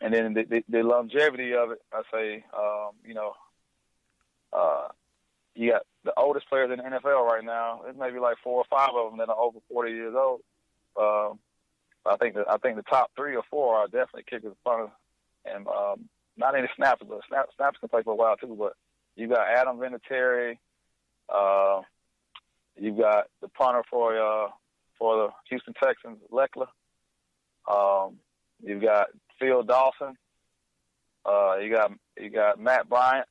And then the longevity of it, I say, you got the oldest players in the NFL right now. There's maybe like 4 or 5 of them that are over 40 years old. I think the top 3 or 4 are definitely kickers, punters, and not any snappers. But snappers can play for a while too. But you got Adam Vinatieri. You got the punter for the Houston Texans, Leckler. You've got Phil Dawson. You got Matt Bryant.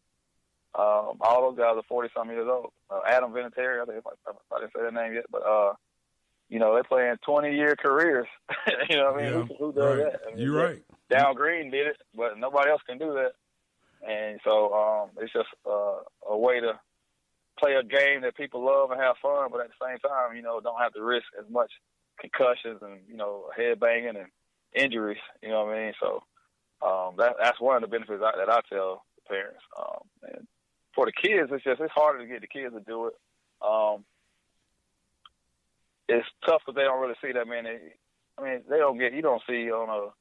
All those guys are 40-something years old. Adam Vinatieri, I think I didn't say that name yet, but they're playing 20-year careers. You know what I mean? Who does that? I mean, you're right. Down Green did it, but nobody else can do that. And so it's just a way to play a game that people love and have fun, but at the same time, don't have to risk as much concussions and, head banging and injuries. You know what I mean? So that's one of the benefits that I tell the parents. And for the kids, it's harder to get the kids to do it. It's tough because they don't really see that many. I mean, you don't see on a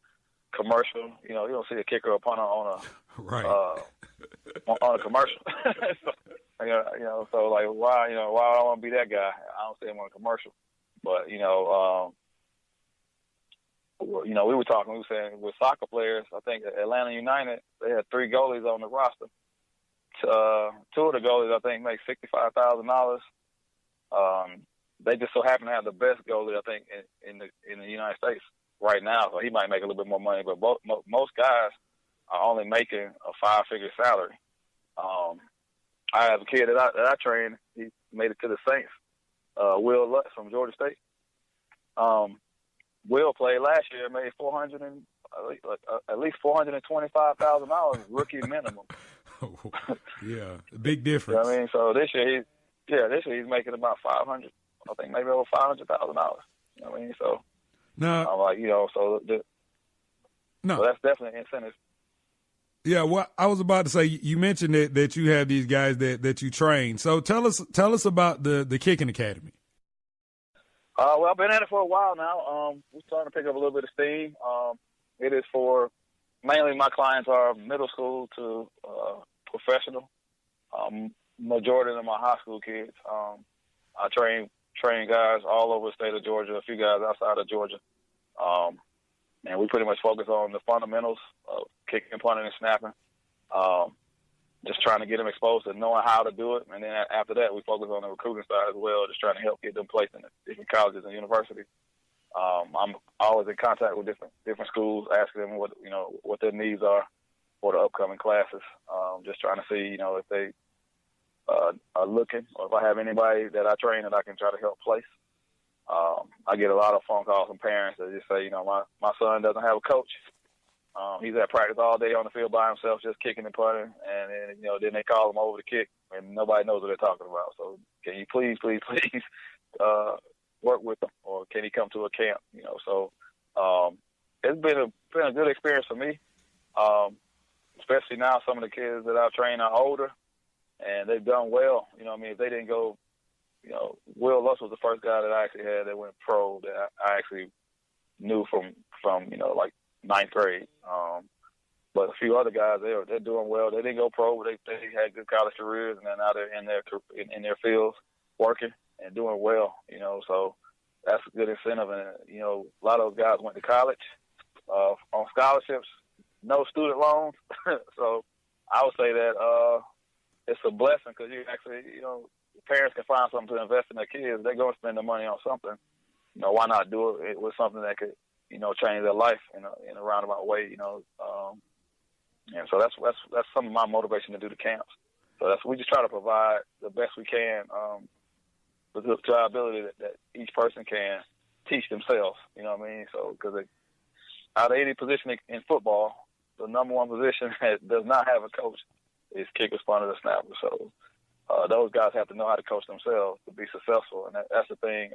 commercial, you don't see a kicker or punter on a commercial. So like, why I want to be that guy? I don't see him on a commercial. But, we were saying with soccer players, I think Atlanta United, they had 3 goalies on the roster. 2 of the goalies, I think, make $65,000. They just so happen to have the best goalie, I think, in the United States right now. So he might make a little bit more money, but most guys are only making a 5-figure salary. I have a kid that I trained. He made it to the Saints. Will Lutz from Georgia State. Will played last year, made at least $425,000 rookie minimum. Yeah, big difference. You know what I mean? So this year he's making about $500. I think maybe over $500,000. You know what I mean? So no, I'm like, so that's definitely an incentive. Yeah, well, I was about to say, you mentioned that you have these guys that you train. So tell us about the kicking academy. Well, I've been at it for a while now. We're starting to pick up a little bit of steam. It is for mainly my clients are middle school to professional. Majority of them are high school kids. I train guys all over the state of Georgia, a few guys outside of Georgia. And we pretty much focus on the fundamentals of kicking, punting, and snapping. Just trying to get them exposed to knowing how to do it. And then after that, we focus on the recruiting side as well, just trying to help get them placed in different colleges and universities. I'm always in contact with different schools, asking them what their needs are for the upcoming classes. Just trying to see, if they are looking, or if I have anybody that I train that I can try to help place. I get a lot of phone calls from parents that just say, my son doesn't have a coach. He's at practice all day on the field by himself, just kicking and punting, and then they call him over to kick, and nobody knows what they're talking about. So can you please work with him, or can he come to a camp? So it's been a good experience for me, especially now. Some of the kids that I've trained are older, and they've done well. If they didn't go. Will Lutz was the first guy that I actually had that went pro that I actually knew from like 9th grade. But a few other guys, they're doing well. They didn't go pro, but they had good college careers, and then now they're in their fields working and doing well. So that's a good incentive. And a lot of those guys went to college on scholarships, no student loans. So I would say that it's a blessing because you actually parents can find something to invest in their kids. They're going to spend the money on something. Why not do it with something that could, change their life in a roundabout way, And so that's some of my motivation to do the camps. So we just try to provide the best we can to our ability that each person can teach themselves. You know what I mean? So because out of any position in football, the number one position that does not have a coach is kickers, punters, and snappers. So those guys have to know how to coach themselves to be successful, and that's the thing.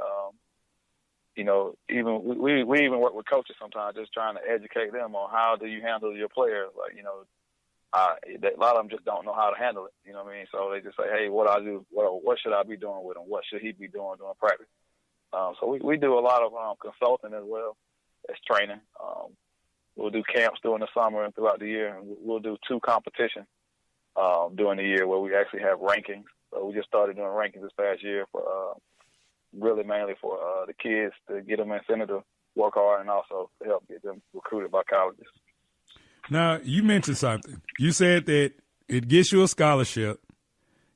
Even we even work with coaches sometimes, just trying to educate them on how do you handle your players. Like a lot of them just don't know how to handle it. You know what I mean? So they just say, hey, what do I do? What should I be doing with him? What should he be doing during practice? So we do a lot of consulting as well as training. we'll do camps during the summer and throughout the year. And we'll do 2 competitions during the year where we actually have rankings. So we just started doing rankings this past year for really mainly for the kids to get them incentive to work hard and also to help get them recruited by colleges. Now, you mentioned something. You said that it gets you a scholarship,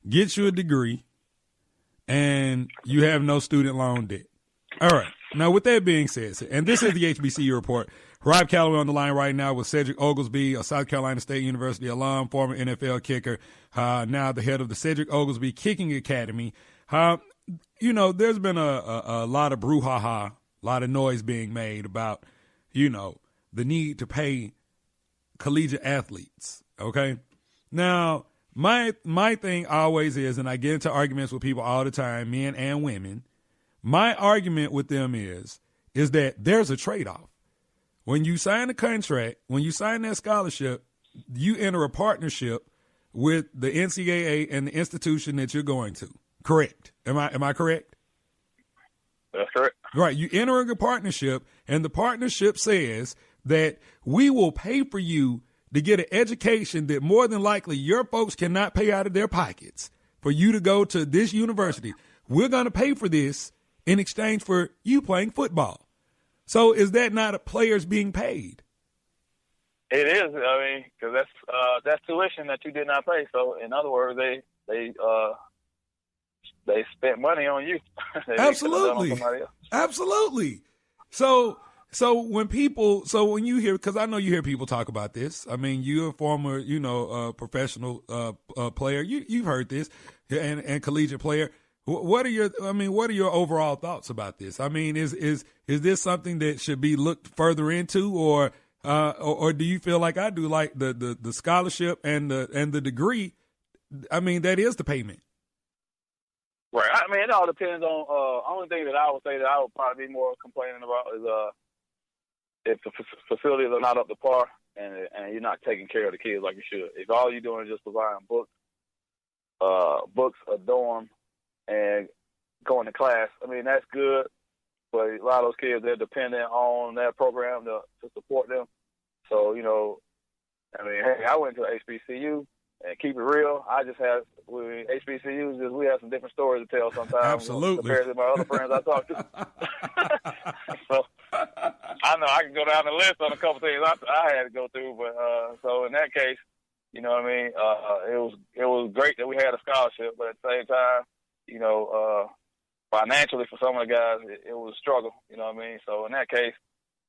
gets you a degree, and you have no student loan debt. All right. Now, with that being said, and this is the HBCU Report, Rob Calloway on the line right now with Cedric Oglesby, a South Carolina State University alum, former NFL kicker, now the head of the Cedric Oglesby Kicking Academy. There's been a lot of brouhaha, a lot of noise being made about, the need to pay collegiate athletes, okay? Now, my thing always is, and I get into arguments with people all the time, men and women, my argument with them is that there's a trade-off. When you sign a contract, when you sign that scholarship, you enter a partnership with the NCAA and the institution that you're going to. Correct. Am I correct? That's correct. Right. You enter a partnership, and the partnership says that we will pay for you to get an education that more than likely your folks cannot pay out of their pockets for you to go to this university. We're going to pay for this in exchange for you playing football. So is that not players being paid? It is. I mean, because that's tuition that you did not pay. So in other words, they spent money on you. Absolutely. Absolutely. So when you hear, because I know you hear people talk about this. I mean, you're a former, professional player. You've heard this, and collegiate player. What are your overall thoughts about this? I mean, is this something that should be looked further into, or do you feel like I do, like the scholarship and the degree? I mean, that is the payment. Right. I mean, it all depends on. Only thing that I would say that I would probably be more complaining about is if the facilities are not up to par and you're not taking care of the kids like you should. If all you're doing is just providing books, a dorm, and going to class, I mean, that's good. But a lot of those kids, they're dependent on that program to support them. So, I mean, hey, I went to HBCU, and keep it real, I just have, with HBCUs, we have some different stories to tell sometimes. Absolutely. Compared to my other friends I talk to. So, I know I can go down the list on a couple things I had to go through, but so in that case, you know what I mean, it was great that we had a scholarship, but at the same time, financially for some of the guys, it was a struggle, you know what I mean? So in that case,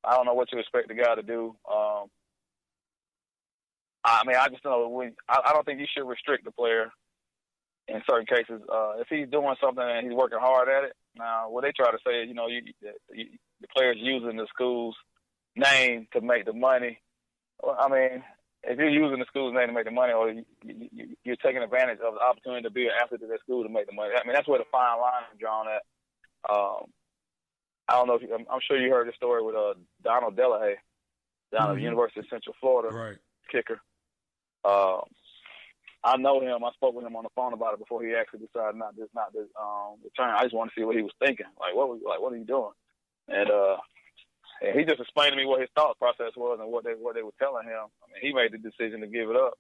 I don't know what you expect the guy to do. I mean, I just know I don't think you should restrict the player in certain cases. If he's doing something and he's working hard at it, now what they try to say is, the player's using the school's name to make the money. Well, I mean, if you're using the school's name to make the money, or you're taking advantage of the opportunity to be an athlete at that school to make the money, I mean, that's where the fine line is drawn at. I don't know if I'm sure you heard the story with Donald Delahaye down at the University of Central Florida, right, kicker. I know him. I spoke with him on the phone about it before he actually decided not to return. I just wanted to see what he was thinking. What are you doing? And he just explained to me what his thought process was and what they were telling him. I mean, he made the decision to give it up,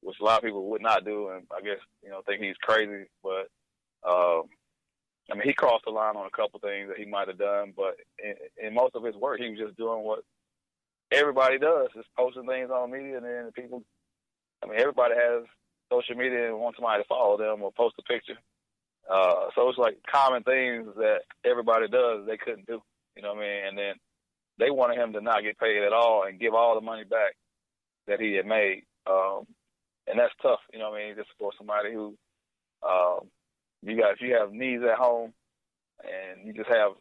which a lot of people would not do, and I guess think he's crazy. But I mean, he crossed the line on a couple things that he might have done, but in most of his work, he was just doing what everybody does, just posting things on media, and then people. I mean, everybody has social media and wants somebody to follow them or post a picture. So it's like common things that everybody does they couldn't do, you know what I mean? And then they wanted him to not get paid at all and give all the money back that he had made. And that's tough, you know what I mean, just for somebody who if you have needs at home and you just have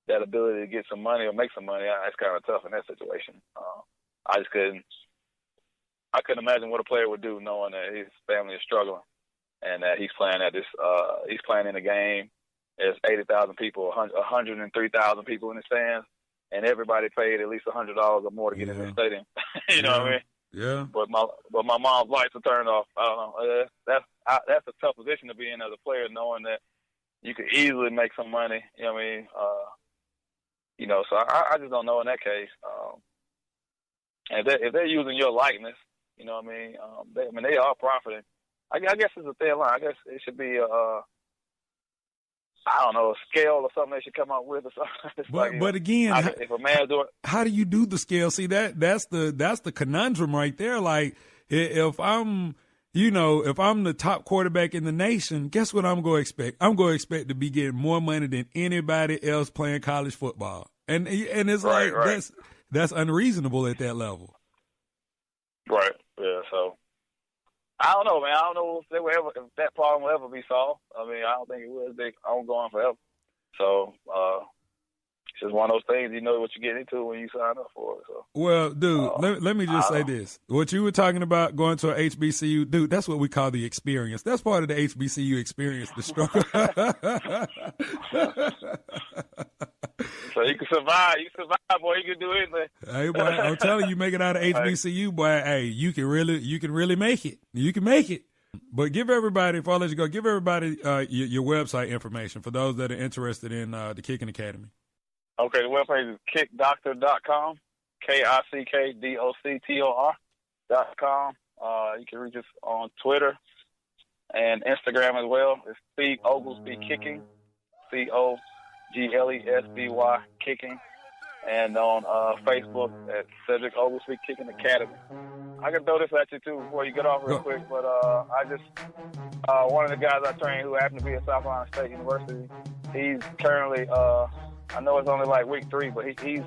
that ability to get some money or make some money, it's kind of tough in that situation. I couldn't imagine what a player would do knowing that his family is struggling and that he's playing he's playing in a game. There's 80,000 people, 103,000 people in the stands, and everybody paid at least $100 or more to get in the stadium. You know what I mean? Yeah. But my mom's lights are turned off. I don't know. That's a tough position to be in as a player, knowing that you could easily make some money. You know what I mean? So I just don't know in that case. And if they're using your likeness, you know what I mean? They are profiting. I guess it's a thin line. I guess it should be I don't know, a scale or something they should come up with or something. But again, if a man's doing, how do you do the scale? See, that's the conundrum right there. Like, if I'm the top quarterback in the nation, guess what I'm going to expect? I'm going to expect to be getting more money than anybody else playing college football. And it's right. That's unreasonable at that level. Right. Yeah. So I don't know, man. I don't know if that problem will ever be solved. I mean, I don't think it will. It's ongoing forever. So it's just one of those things. You know what you get into when you sign up for it. So. Well, dude, let me just say this. What you were talking about going to a HBCU, dude, that's what we call the experience. That's part of the HBCU experience, the struggle. So you can survive. You survive, boy. You can do anything. Hey, boy, I'm telling you, make it out of HBCU, boy. Hey, you can really make it. You can make it. But give everybody, before I let you go, give everybody your website information for those that are interested in the Kicking Academy. Okay, the webpage is kickdoctor.com, KICKDOCTOR.com. You can reach us on Twitter and Instagram as well. It's Cedric Oglesby Kicking, COGLESBY Kicking, and on Facebook at Cedric Oglesby Kicking Academy. I can throw this at you too before you get off real quick, but I just one of the guys I trained who happened to be at South Carolina State University, he's currently I know it's only like week 3, but he's in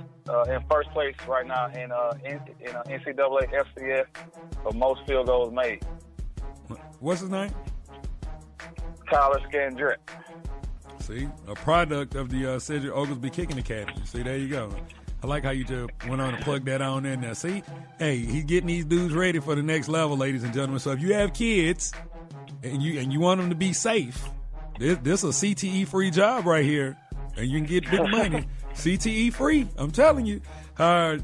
first place right now in NCAA FCS for most field goals made. What's his name? Tyler Scandrett. See, a product of the Cedric Oglesby Kicking Academy. See, there you go. I like how you just went on to plug that on in there. See, hey, he's getting these dudes ready for the next level, ladies and gentlemen. So if you have kids and you want them to be safe, this is a CTE free job right here, and you can get big money. CTE free, I'm telling you.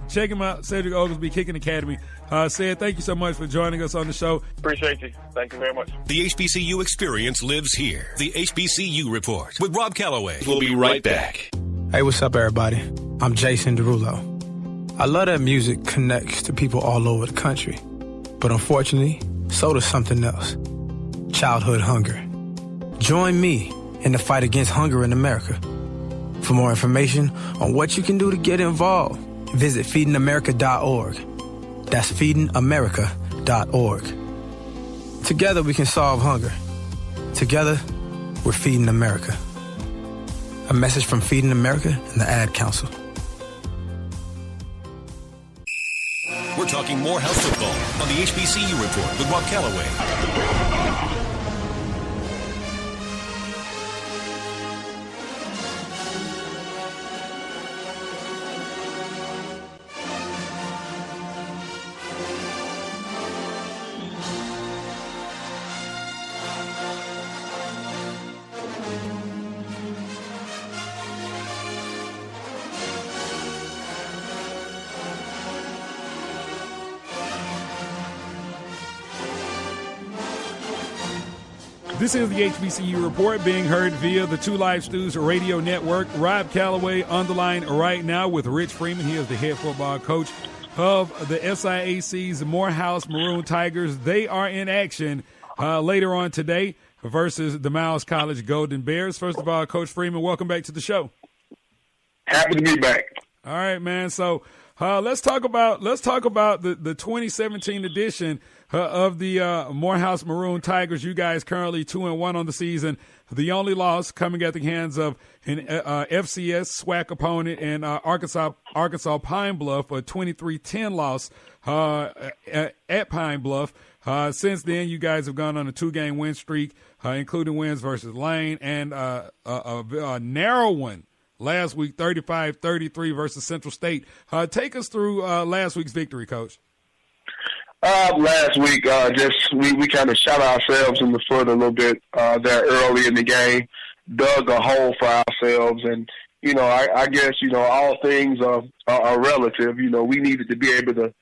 Check him out, Cedric Oglesby Kicking Academy. Ced, thank you so much for joining us on the show. Appreciate you. Thank you very much. The HBCU experience lives here. The HBCU Report with Rob Calloway. We'll be right back. Hey, what's up, everybody? I'm Jason Derulo. I love that music connects to people all over the country. But unfortunately, so does something else. Childhood hunger. Join me in the fight against hunger in America. For more information on what you can do to get involved, visit feedingamerica.org. That's feedingamerica.org. Together we can solve hunger. Together, we're Feeding America. A message from Feeding America and the Ad Council. We're talking Morehouse football on the HBCU Report with Rob Calloway. This is the HBCU Report being heard via the Two Live Stews Radio Network. Rob Calloway on the line right now with Rich Freeman. He is the head football coach of the SIAC's Morehouse Maroon Tigers. They are in action later on today versus the Miles College Golden Bears. First of all, Coach Freeman, welcome back to the show. Happy to be back. All right, man. So let's talk about the 2017 edition of the Morehouse Maroon Tigers. You guys currently 2-1 on the season. The only loss coming at the hands of an FCS SWAC opponent and Arkansas Pine Bluff, a 23-10 loss at Pine Bluff. Since then, you guys have gone on a 2-game win streak, including wins versus Lane and a narrow one last week, 35-33 versus Central State. Take us through last week's victory, Coach. Last week, we kind of shot ourselves in the foot a little bit there early in the game, dug a hole for ourselves, and I guess all things are relative. We needed to be able to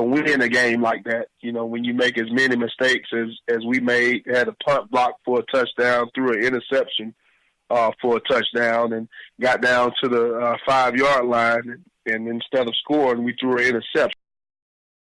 win a game like that. When you make as many mistakes as we made, had a punt block for a touchdown, threw an interception for a touchdown, and got down to the 5-yard line, and instead of scoring, we threw an interception.